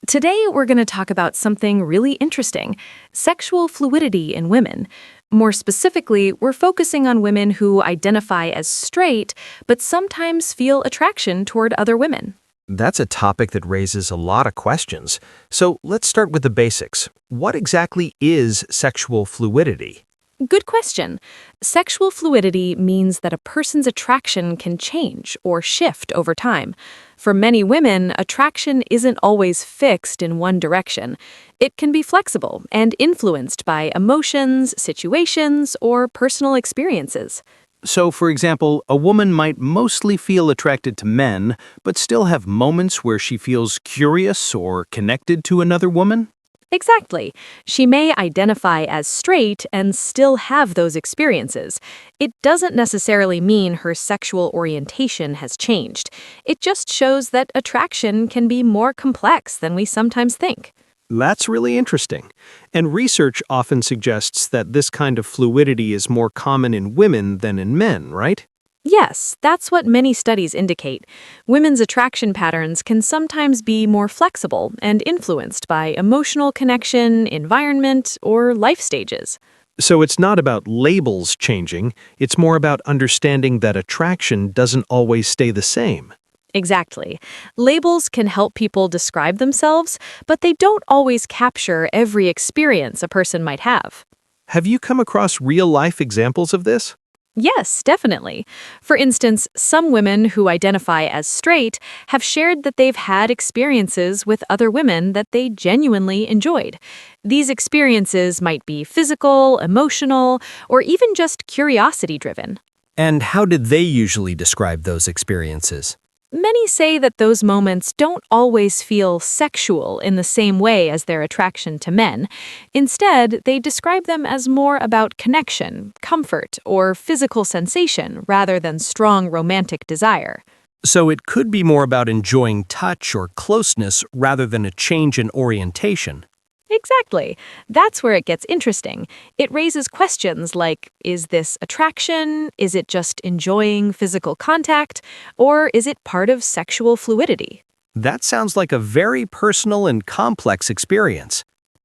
Today, we're going to talk about something really interesting: sexual fluidity in women. More specifically, we're focusing on women who identify as straight, but sometimes feel attraction toward other women. That's a topic that raises a lot of questions. So let's start with the basics. What exactly is sexual fluidity? Good question. Sexual fluidity means that a person's attraction can change or shift over time. For many women, attraction isn't always fixed in one direction. It can be flexible and influenced by emotions, situations, or personal experiences. So, for example, a woman might mostly feel attracted to men, but still have moments where she feels curious or connected to another woman? Exactly. She may identify as straight and still have those experiences. It doesn't necessarily mean her sexual orientation has changed. It just shows that attraction can be more complex than we sometimes think. That's really interesting. And research often suggests that this kind of fluidity is more common in women than in men, right? Yes, that's what many studies indicate. Women's attraction patterns can sometimes be more flexible and influenced by emotional connection, environment, or life stages. So it's not about labels changing, it's more about understanding that attraction doesn't always stay the same. Exactly. Labels can help people describe themselves, but they don't always capture every experience a person might have. Have you come across real-life examples of this? Yes, definitely. For instance, some women who identify as straight have shared that they've had experiences with other women that they genuinely enjoyed. These experiences might be physical, emotional, or even just curiosity-driven. And how did they usually describe those experiences? Many say that those moments don't always feel sexual in the same way as their attraction to men. Instead, they describe them as more about connection, comfort, or physical sensation rather than strong romantic desire. So it could be more about enjoying touch or closeness rather than a change in orientation. Exactly. That's where it gets interesting. It raises questions like, is this attraction? Is it just enjoying physical contact? Or is it part of sexual fluidity? That sounds like a very personal and complex experience.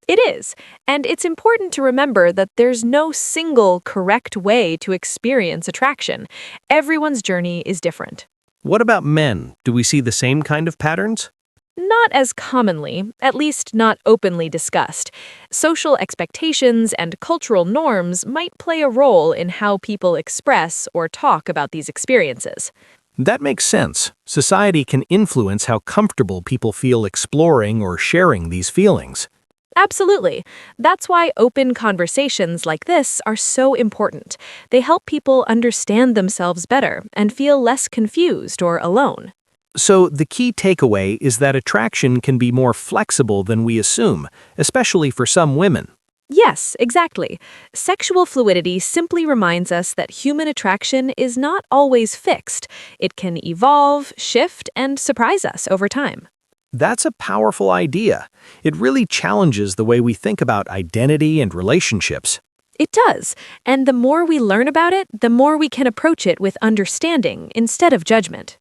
It is. And it's important to remember that there's no single correct way to experience attraction. Everyone's journey is different. What about men? Do we see the same kind of patterns? Not as commonly, at least not openly discussed. Social expectations and cultural norms might play a role in how people express or talk about these experiences. That makes sense. Society can influence how comfortable people feel exploring or sharing these feelings. Absolutely. That's why open conversations like this are so important. They help people understand themselves better and feel less confused or alone. So the key takeaway is that attraction can be more flexible than we assume, especially for some women. Yes, exactly. Sexual fluidity simply reminds us that human attraction is not always fixed. It can evolve, shift, and surprise us over time. That's a powerful idea. It really challenges the way we think about identity and relationships. It does. And the more we learn about it, the more we can approach it with understanding instead of judgment.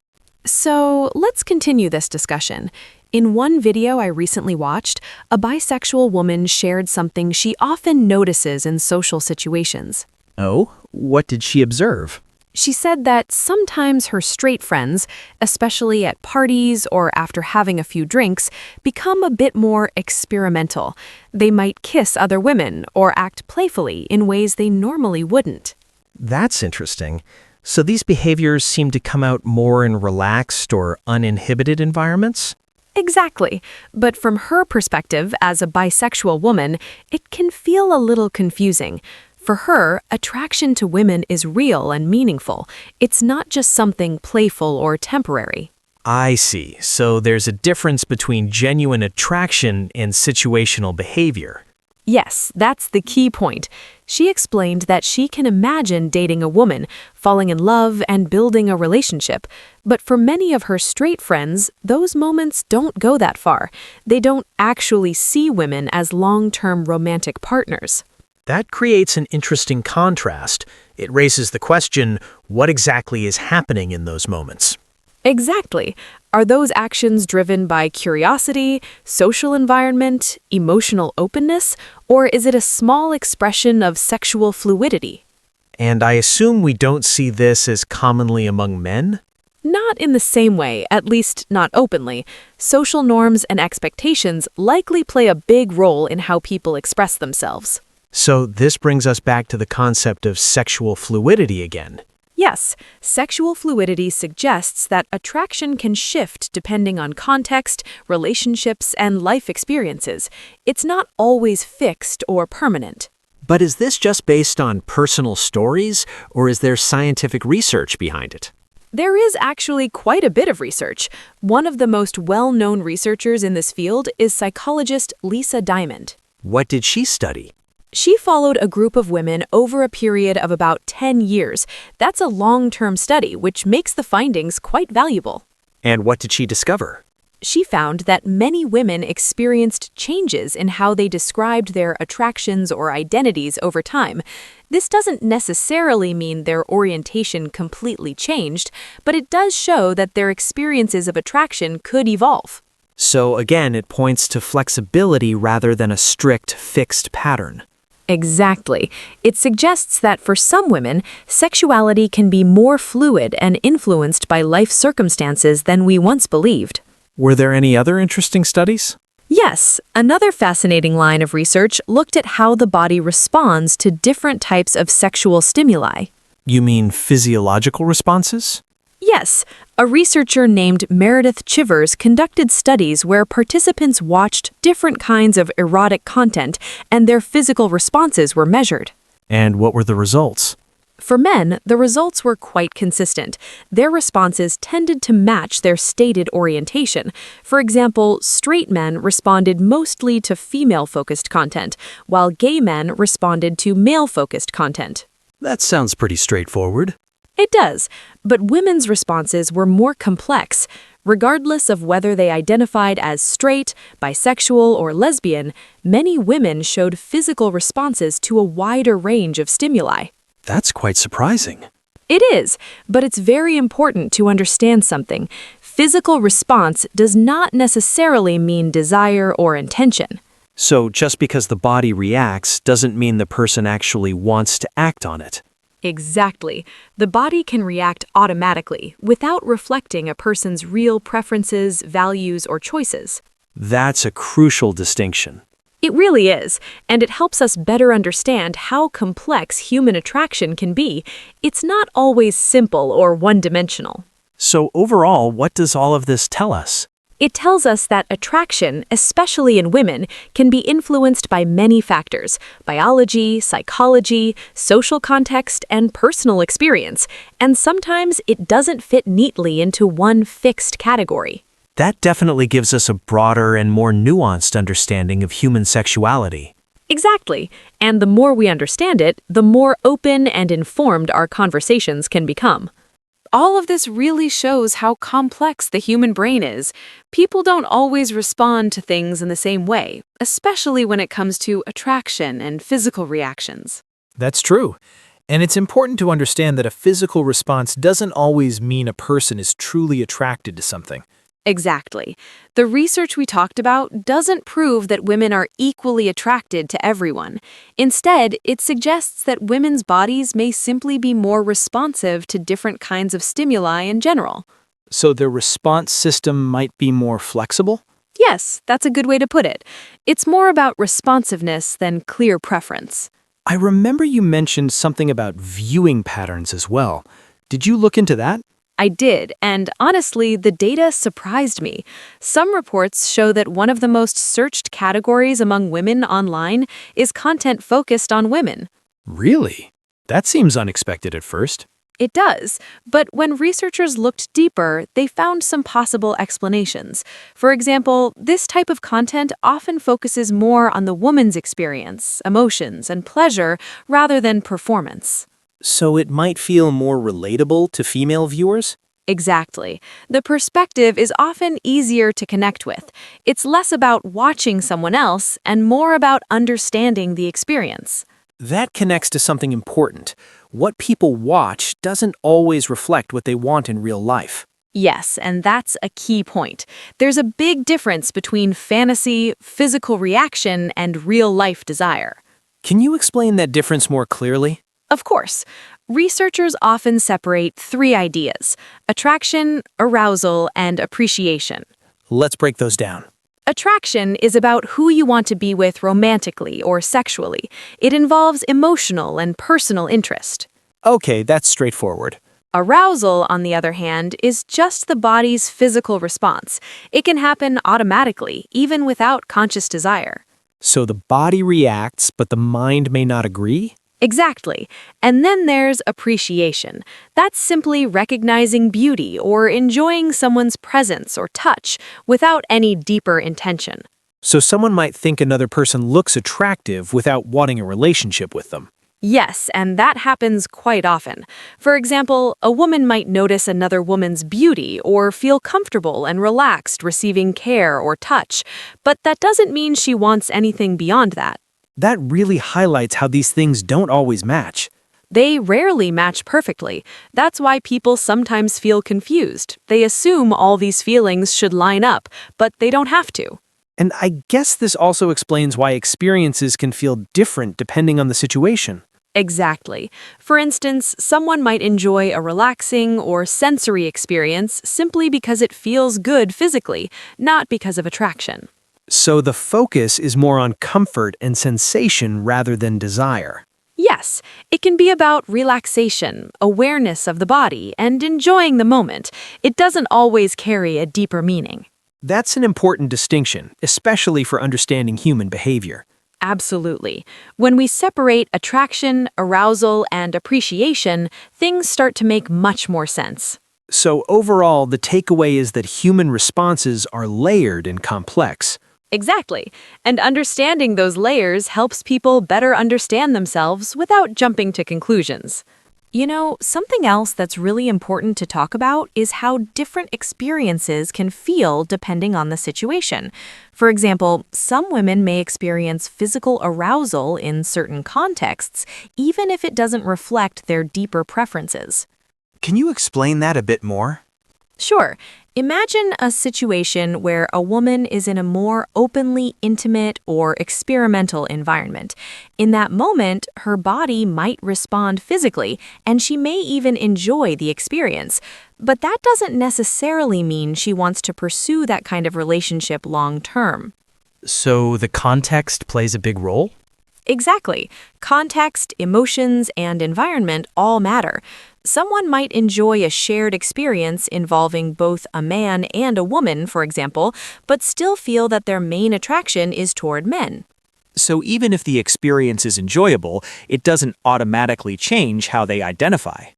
So let's continue this discussion. In one video I recently watched, a bisexual woman shared something she often notices in social situations. Oh, what did she observe? She said that sometimes her straight friends, especially at parties or after having a few drinks, become a bit more experimental. They might kiss other women or act playfully in ways they normally wouldn't. That's interesting. So these behaviors seem to come out more in relaxed or uninhibited environments? Exactly. But from her perspective as a bisexual woman, it can feel a little confusing. For her, attraction to women is real and meaningful. It's not just something playful or temporary. I see. So there's a difference between genuine attraction and situational behavior. Yes, that's the key point. She explained that she can imagine dating a woman, falling in love, and building a relationship. But for many of her straight friends, those moments don't go that far. They don't actually see women as long-term romantic partners. That creates an interesting contrast. It raises the question, what exactly is happening in those moments? Exactly. Are those actions driven by curiosity, social environment, emotional openness, or is it a small expression of sexual fluidity? And I assume we don't see this as commonly among men? Not in the same way, at least not openly. Social norms and expectations likely play a big role in how people express themselves. So this brings us back to the concept of sexual fluidity again. Yes, sexual fluidity suggests that attraction can shift depending on context, relationships, and life experiences. It's not always fixed or permanent. But is this just based on personal stories, or is there scientific research behind it? There is actually quite a bit of research. One of the most well-known researchers in this field is psychologist Lisa Diamond. What did she study? She followed a group of women over a period of about 10 years. That's a long-term study, which makes the findings quite valuable. And what did she discover? She found that many women experienced changes in how they described their attractions or identities over time. This doesn't necessarily mean their orientation completely changed, but it does show that their experiences of attraction could evolve. So again, it points to flexibility rather than a strict, fixed pattern. Exactly. It suggests that for some women, sexuality can be more fluid and influenced by life circumstances than we once believed. Were there any other interesting studies? Yes, another fascinating line of research looked at how the body responds to different types of sexual stimuli. You mean physiological responses? Yes, a researcher named Meredith Chivers conducted studies where participants watched different kinds of erotic content and their physical responses were measured. And what were the results? For men, the results were quite consistent. Their responses tended to match their stated orientation. For example, straight men responded mostly to female-focused content, while gay men responded to male-focused content. That sounds pretty straightforward. It does, but women's responses were more complex. Regardless of whether they identified as straight, bisexual, or lesbian, many women showed physical responses to a wider range of stimuli. That's quite surprising. It is, but it's very important to understand something. Physical response does not necessarily mean desire or intention. So just because the body reacts doesn't mean the person actually wants to act on it. Exactly. The body can react automatically without reflecting a person's real preferences, values, or choices. That's a crucial distinction. It really is, and it helps us better understand how complex human attraction can be. It's not always simple or one-dimensional. So overall, what does all of this tell us? It tells us that attraction, especially in women, can be influenced by many factors: biology, psychology, social context, and personal experience. And sometimes it doesn't fit neatly into one fixed category. That definitely gives us a broader and more nuanced understanding of human sexuality. Exactly. And the more we understand it, the more open and informed our conversations can become. All of this really shows how complex the human brain is. People don't always respond to things in the same way, especially when it comes to attraction and physical reactions. That's true. And it's important to understand that a physical response doesn't always mean a person is truly attracted to something. Exactly. The research we talked about doesn't prove that women are equally attracted to everyone. Instead, it suggests that women's bodies may simply be more responsive to different kinds of stimuli in general. So their response system might be more flexible? Yes, that's a good way to put it. It's more about responsiveness than clear preference. I remember you mentioned something about viewing patterns as well. Did you look into that? I did, and honestly, the data surprised me. Some reports show that one of the most searched categories among women online is content focused on women. Really? That seems unexpected at first. It does, but when researchers looked deeper, they found some possible explanations. For example, this type of content often focuses more on the woman's experience, emotions, and pleasure rather than performance. So it might feel more relatable to female viewers? Exactly. The perspective is often easier to connect with. It's less about watching someone else and more about understanding the experience. That connects to something important. What people watch doesn't always reflect what they want in real life. Yes, and that's a key point. There's a big difference between fantasy, physical reaction, and real-life desire. Can you explain that difference more clearly? Of course, researchers often separate three ideas: attraction, arousal, and appreciation. Let's break those down. Attraction is about who you want to be with romantically or sexually. It involves emotional and personal interest. Okay, that's straightforward. Arousal, on the other hand, is just the body's physical response. It can happen automatically, even without conscious desire. So the body reacts, but the mind may not agree? Exactly. And then there's appreciation. That's simply recognizing beauty or enjoying someone's presence or touch without any deeper intention. So someone might think another person looks attractive without wanting a relationship with them. Yes, and that happens quite often. For example, a woman might notice another woman's beauty or feel comfortable and relaxed receiving care or touch, but that doesn't mean she wants anything beyond that. That really highlights how these things don't always match. They rarely match perfectly. That's why people sometimes feel confused. They assume all these feelings should line up, but they don't have to. And I guess this also explains why experiences can feel different depending on the situation. Exactly. For instance, someone might enjoy a relaxing or sensory experience simply because it feels good physically, not because of attraction. So the focus is more on comfort and sensation rather than desire. Yes, it can be about relaxation, awareness of the body, and enjoying the moment. It doesn't always carry a deeper meaning. That's an important distinction, especially for understanding human behavior. Absolutely. When we separate attraction, arousal, and appreciation, things start to make much more sense. So overall, the takeaway is that human responses are layered and complex. Exactly. And understanding those layers helps people better understand themselves without jumping to conclusions. You know, something else that's really important to talk about is how different experiences can feel depending on the situation. For example, some women may experience physical arousal in certain contexts, even if it doesn't reflect their deeper preferences. Can you explain that a bit more? Sure. Imagine a situation where a woman is in a more openly intimate or experimental environment. In that moment, her body might respond physically, and she may even enjoy the experience. But that doesn't necessarily mean she wants to pursue that kind of relationship long term. So the context plays a big role? Exactly. Context, emotions, and environment all matter. Someone might enjoy a shared experience involving both a man and a woman, for example, but still feel that their main attraction is toward men. So even if the experience is enjoyable, it doesn't automatically change how they identify.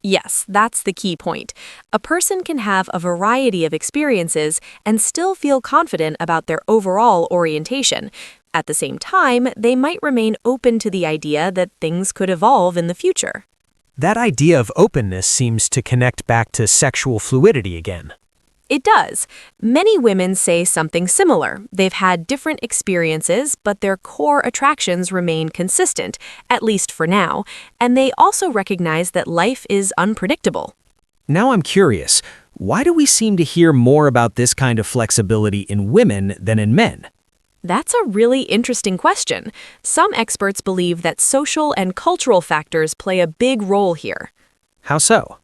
Yes, that's the key point. A person can have a variety of experiences and still feel confident about their overall orientation. At the same time, they might remain open to the idea that things could evolve in the future. That idea of openness seems to connect back to sexual fluidity again. It does. Many women say something similar. They've had different experiences, but their core attractions remain consistent, at least for now, and they also recognize that life is unpredictable. Now I'm curious, why do we seem to hear more about this kind of flexibility in women than in men? That's a really interesting question. Some experts believe that social and cultural factors play a big role here. How so?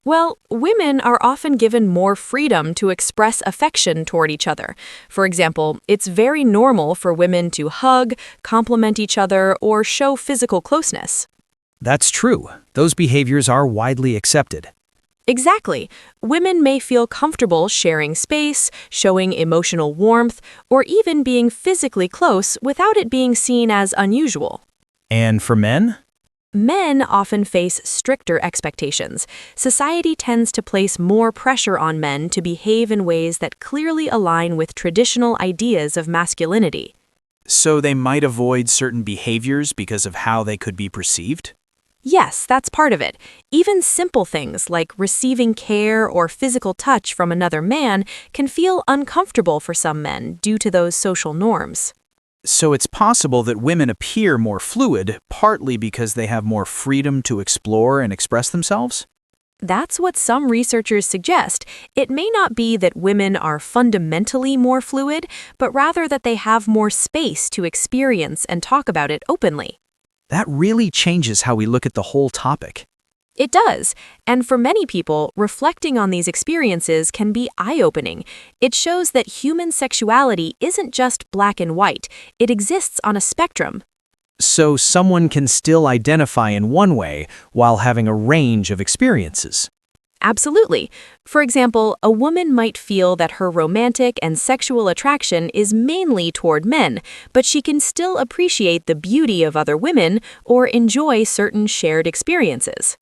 Well, women are often given more freedom to express affection toward each other. For example, it's very normal for women to hug, compliment each other, or show physical closeness. That's true. Those behaviors are widely accepted. Exactly. Women may feel comfortable sharing space, showing emotional warmth, or even being physically close without it being seen as unusual. And for men? Men often face stricter expectations. Society tends to place more pressure on men to behave in ways that clearly align with traditional ideas of masculinity. So they might avoid certain behaviors because of how they could be perceived? Yes, that's part of it. Even simple things like receiving care or physical touch from another man can feel uncomfortable for some men due to those social norms. So it's possible that women appear more fluid, partly because they have more freedom to explore and express themselves? That's what some researchers suggest. It may not be that women are fundamentally more fluid, but rather that they have more space to experience and talk about it openly. That really changes how we look at the whole topic. It does, and for many people, reflecting on these experiences can be eye-opening. It shows that human sexuality isn't just black and white, it exists on a spectrum. So someone can still identify in one way while having a range of experiences. Absolutely. For example, a woman might feel that her romantic and sexual attraction is mainly toward men, but she can still appreciate the beauty of other women or enjoy certain shared experiences.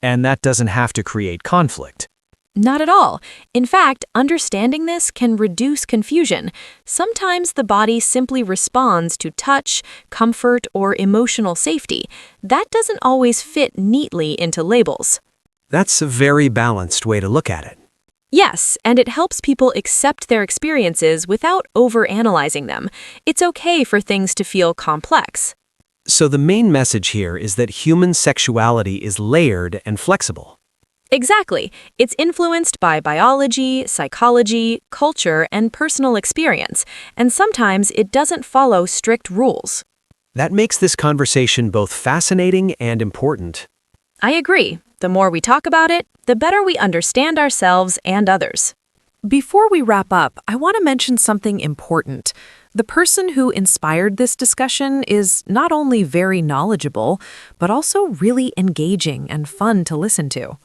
And that doesn't have to create conflict. Not at all. In fact, understanding this can reduce confusion. Sometimes the body simply responds to touch, comfort, or emotional safety. That doesn't always fit neatly into labels. That's a very balanced way to look at it. Yes, and it helps people accept their experiences without overanalyzing them. It's okay for things to feel complex. So the main message here is that human sexuality is layered and flexible. Exactly. It's influenced by biology, psychology, culture, and personal experience, and sometimes it doesn't follow strict rules. That makes this conversation both fascinating and important. I agree. The more we talk about it, the better we understand ourselves and others. Before we wrap up, I want to mention something important. The person who inspired this discussion is not only very knowledgeable, but also really engaging and fun to listen to.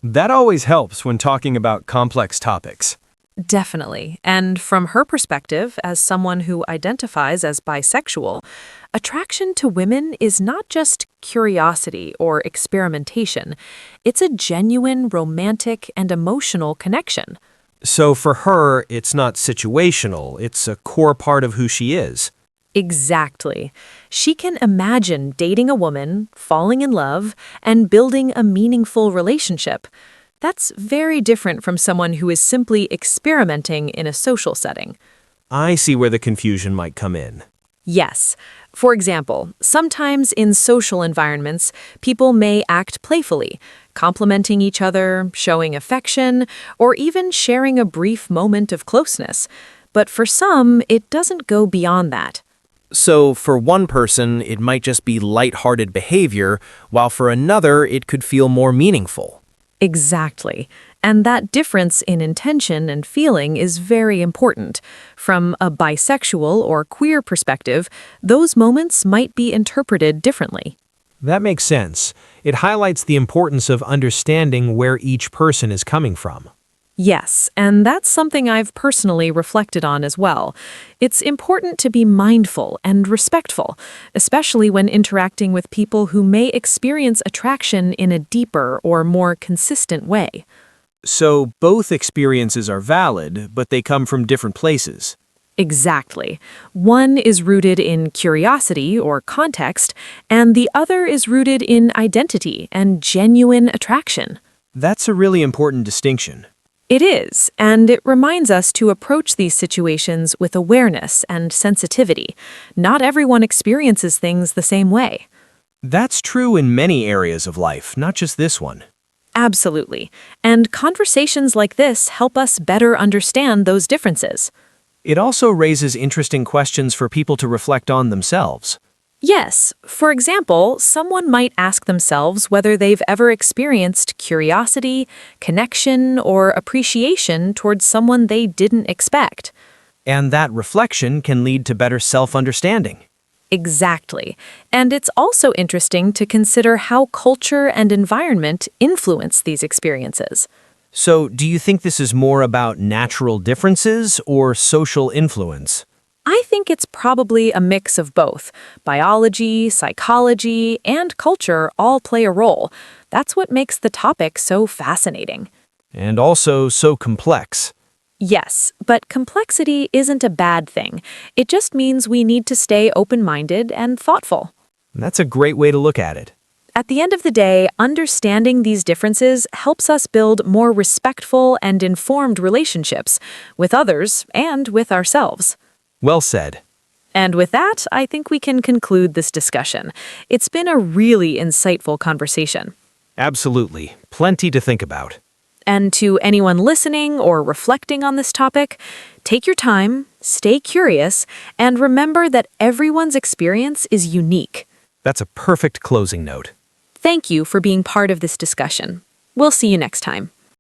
That always helps when talking about complex topics. Definitely. And from her perspective, as someone who identifies as bisexual, attraction to women is not just curiosity or experimentation. It's a genuine romantic and emotional connection. So for her, it's not situational, it's a core part of who she is. Exactly. She can imagine dating a woman, falling in love, and building a meaningful relationship. That's very different from someone who is simply experimenting in a social setting. I see where the confusion might come in. Yes. For example, sometimes in social environments, people may act playfully, complimenting each other, showing affection, or even sharing a brief moment of closeness. But for some, it doesn't go beyond that. So for one person, it might just be lighthearted behavior, while for another, it could feel more meaningful. Exactly. And that difference in intention and feeling is very important. From a bisexual or queer perspective, those moments might be interpreted differently. That makes sense. It highlights the importance of understanding where each person is coming from. Yes, and that's something I've personally reflected on as well. It's important to be mindful and respectful, especially when interacting with people who may experience attraction in a deeper or more consistent way. So both experiences are valid, but they come from different places. Exactly. One is rooted in curiosity or context, and the other is rooted in identity and genuine attraction. That's a really important distinction. It is, and it reminds us to approach these situations with awareness and sensitivity. Not everyone experiences things the same way. That's true in many areas of life, not just this one. Absolutely. And conversations like this help us better understand those differences. It also raises interesting questions for people to reflect on themselves. Yes, for example, someone might ask themselves whether they've ever experienced curiosity, connection, or appreciation towards someone they didn't expect. And that reflection can lead to better self-understanding. Exactly. And it's also interesting to consider how culture and environment influence these experiences. So, do you think this is more about natural differences or social influence? I think it's probably a mix of both. Biology, psychology, and culture all play a role. That's what makes the topic so fascinating. And also so complex. Yes, but complexity isn't a bad thing. It just means we need to stay open-minded and thoughtful. That's a great way to look at it. At the end of the day, understanding these differences helps us build more respectful and informed relationships with others and with ourselves. Well said. And with that, I think we can conclude this discussion. It's been a really insightful conversation. Absolutely. Plenty to think about. And to anyone listening or reflecting on this topic, take your time, stay curious, and remember that everyone's experience is unique. That's a perfect closing note. Thank you for being part of this discussion. We'll see you next time.